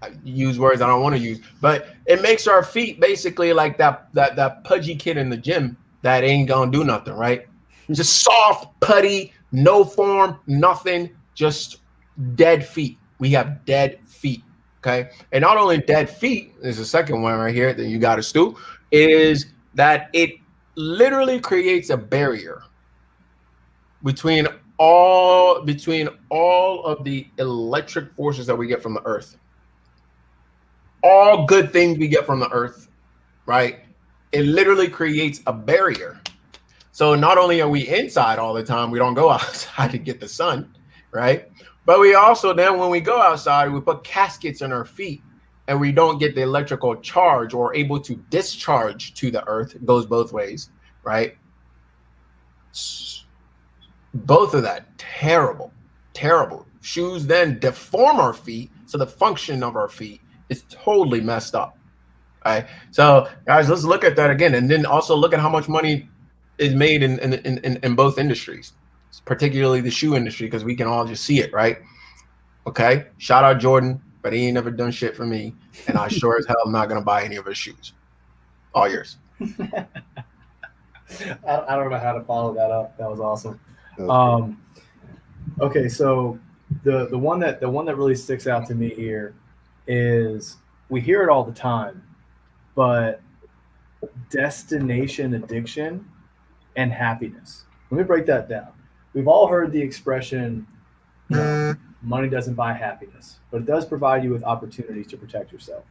I use words I don't want to use, but it makes our feet basically like that pudgy kid in the gym that ain't gonna do nothing, right? Just soft, putty, no form, nothing, just dead feet. We have dead feet, okay? And not only dead feet, there's a second one right here that you got to Stu, is that it literally creates a barrier between all of the electric forces that we get from the earth. All good things we get from the earth, right? It literally creates a barrier. So not only are we inside all the time, we don't go outside to get the sun, right? But we also then, when we go outside, we put caskets on our feet and we don't get the electrical charge or able to discharge to the earth. It goes both ways, right? Both of that, terrible. Shoes then deform our feet, so the function of our feet is totally messed up, right? So guys, let's look at that again. And then also look at how much money is made in both industries, particularly the shoe industry, because we can all just see it, right? Okay, shout out Jordan, but he ain't never done shit for me, and I sure as hell am not gonna buy any of his shoes. All yours. I don't know how to follow that up. That was awesome. Okay, so the one that really sticks out to me here is, we hear it all the time, but destination addiction and happiness. Let me break that down. We've all heard the expression, money doesn't buy happiness, but it does provide you with opportunities to protect yourself.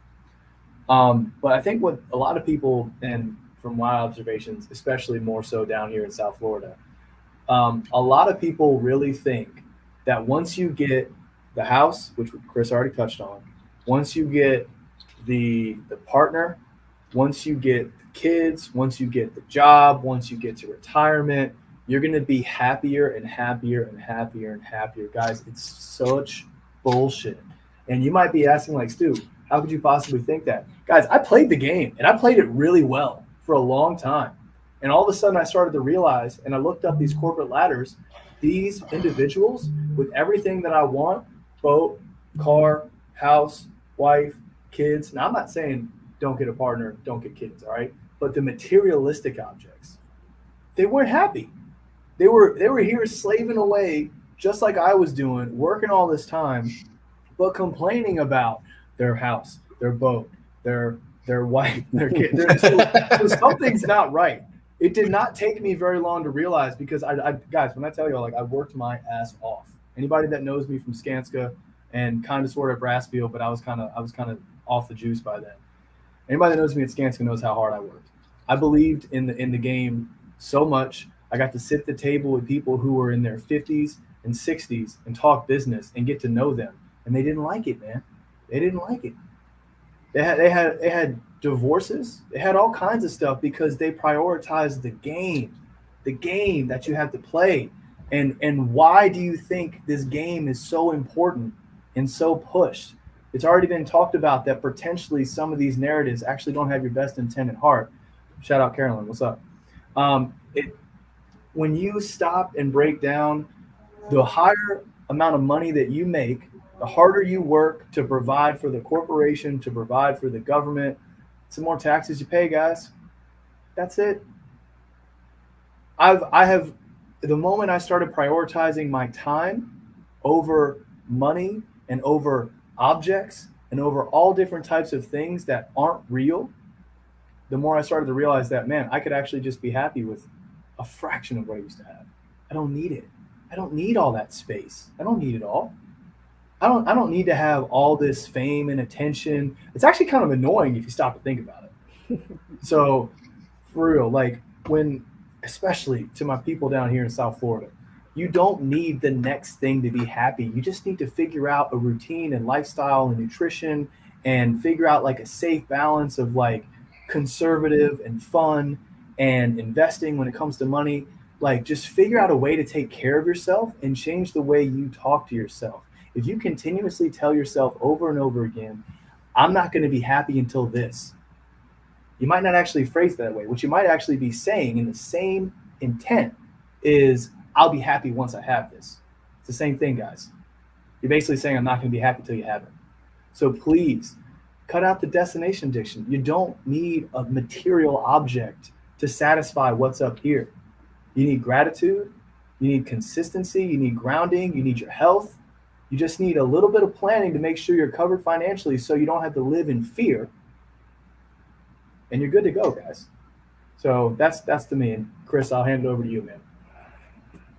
But I think what a lot of people, and from my observations, especially more so down here in South Florida, A lot of people really think that once you get the house, which Chris already touched on, once you get the partner, once you get the kids, once you get the job, once you get to retirement, you're going to be happier and happier and happier and happier. Guys, it's such bullshit. And you might be asking, like, Stu, how could you possibly think that? Guys, I played the game, and I played it really well for a long time. And all of a sudden I started to realize, and I looked up these corporate ladders, these individuals with everything that I want, boat, car, house, wife, kids. Now, I'm not saying don't get a partner, don't get kids, all right? But the materialistic objects, they weren't happy. They were here slaving away just like I was doing, working all this time, but complaining about their house, their boat, their wife, their kid. So something's not right. It did not take me very long to realize, because I guys, when I tell you, like, I worked my ass off. Anybody that knows me from Skanska and kind of sort of Brassfield, but I was kind of off the juice by then. Anybody that knows me at Skanska knows how hard I worked. I believed in the game so much. I got to sit at the table with people who were in their 50s and 60s and talk business and get to know them, and they didn't like it, man. They didn't like it. They had divorces. They had all kinds of stuff because they prioritized the game that you have to play. And why do you think this game is so important and so pushed? It's already been talked about that potentially some of these narratives actually don't have your best intent at heart. Shout out Carolyn, what's up? When you stop and break down, the higher amount of money that you make, the harder you work to provide for the corporation, to provide for the government, the more taxes you pay, guys. That's it. I have, the moment I started prioritizing my time over money and over objects and over all different types of things that aren't real, the more I started to realize that, man, I could actually just be happy with a fraction of what I used to have. I don't need it. I don't need all that space. I don't need it all. I don't need to have all this fame and attention. It's actually kind of annoying if you stop to think about it. So for real, like, when, especially to my people down here in South Florida, you don't need the next thing to be happy. You just need to figure out a routine and lifestyle and nutrition, and figure out like a safe balance of like conservative and fun and investing when it comes to money. Like, just figure out a way to take care of yourself and change the way you talk to yourself. If you continuously tell yourself over and over again, I'm not going to be happy until this, you might not actually phrase it that way. What you might actually be saying in the same intent is, I'll be happy once I have this. It's the same thing, guys. You're basically saying, I'm not going to be happy until you have it. So please cut out the destination addiction. You don't need a material object to satisfy what's up here. You need gratitude. You need consistency. You need grounding. You need your health. You just need a little bit of planning to make sure you're covered financially so you don't have to live in fear. And you're good to go, guys. So that's to me. And Chris, I'll hand it over to you, man.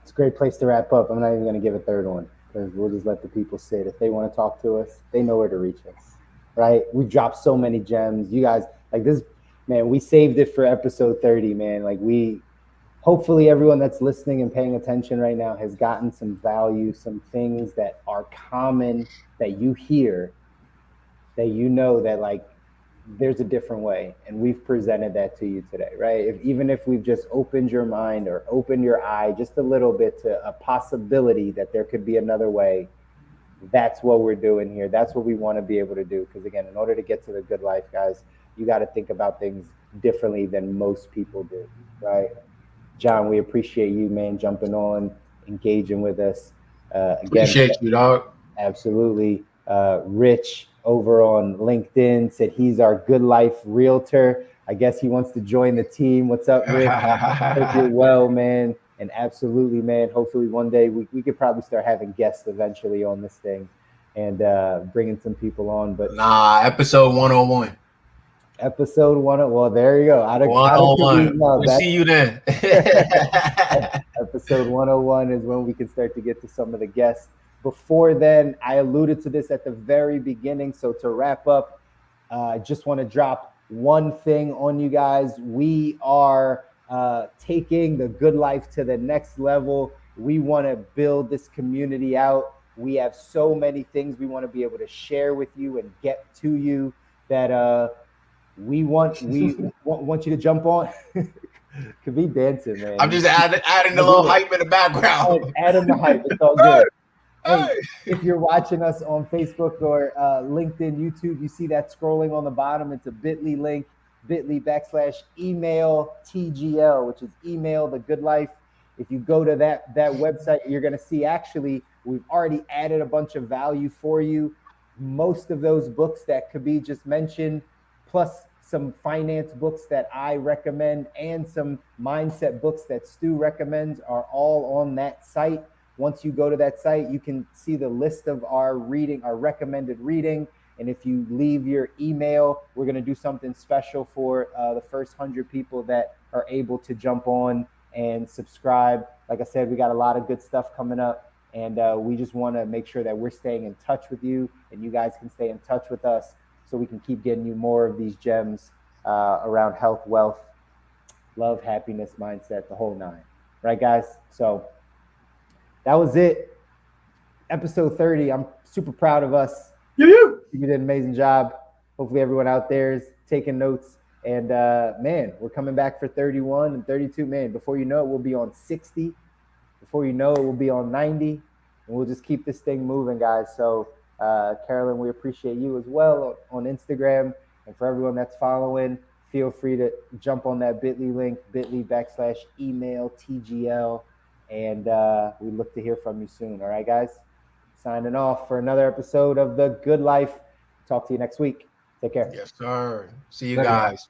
It's a great place to wrap up. I'm not even going to give a third one, because we'll just let the people sit. If they want to talk to us, they know where to reach us, right? We dropped so many gems. You guys, like this, man, we saved it for episode 30, man. Like, hopefully everyone that's listening and paying attention right now has gotten some value, some things that are common that you hear, that you know that, like, there's a different way, and we've presented that to you today, right? Even if we've just opened your mind or opened your eye just a little bit to a possibility that there could be another way, that's what we're doing here. That's what we want to be able to do. Because again, in order to get to the good life, guys, you got to think about things differently than most people do, right? John, we appreciate you, man, jumping on, engaging with us. Again, appreciate you, dog. Absolutely. Rich over on LinkedIn said he's our good life realtor. I guess he wants to join the team. What's up, Rich? Hope you're well, man. And absolutely, man, hopefully one day we could probably start having guests eventually on this thing and bringing some people on. But episode 101. Episode 101. Well, there you go. 101. We'll see you then. Episode 101 is when we can start to get to some of the guests. Before then, I alluded to this at the very beginning. So to wrap up, I just want to drop one thing on you guys. We are taking the good life to the next level. We want to build this community out. We have so many things we want to be able to share with you and get to you that we want you to jump on. Could be dancing, man. I'm just adding a little hype in the background. Add him the hype. It's all good. Hey. Hey, if you're watching us on Facebook or LinkedIn, YouTube, you see that scrolling on the bottom. It's a bit.ly link, bit.ly/email TGL, which is email the good life. If you go to that website, you're going to see actually we've already added a bunch of value for you. Most of those books that Kobi just mentioned, plus some finance books that I recommend and some mindset books that Stu recommends, are all on that site. Once you go to that site, you can see the list of our recommended reading. And if you leave your email, we're going to do something special for the first 100 people that are able to jump on and subscribe. Like I said, we got a lot of good stuff coming up, and we just want to make sure that we're staying in touch with you, and you guys can stay in touch with us so we can keep getting you more of these gems around health, wealth, love, happiness, mindset, the whole nine. Right, guys? So that was it. Episode 30. I'm super proud of us. You did an amazing job. Hopefully everyone out there is taking notes. And man, we're coming back for 31 and 32. Man, before you know it, we'll be on 60. Before you know it, we'll be on 90. And we'll just keep this thing moving, guys. So Carolyn, we appreciate you as well on Instagram. And for everyone that's following, feel free to jump on that bit.ly link, bit.ly/email TGL. And we look to hear from you soon. All right, guys? Signing off for another episode of The Good Life. Talk to you next week. Take care. Yes, sir. See you guys.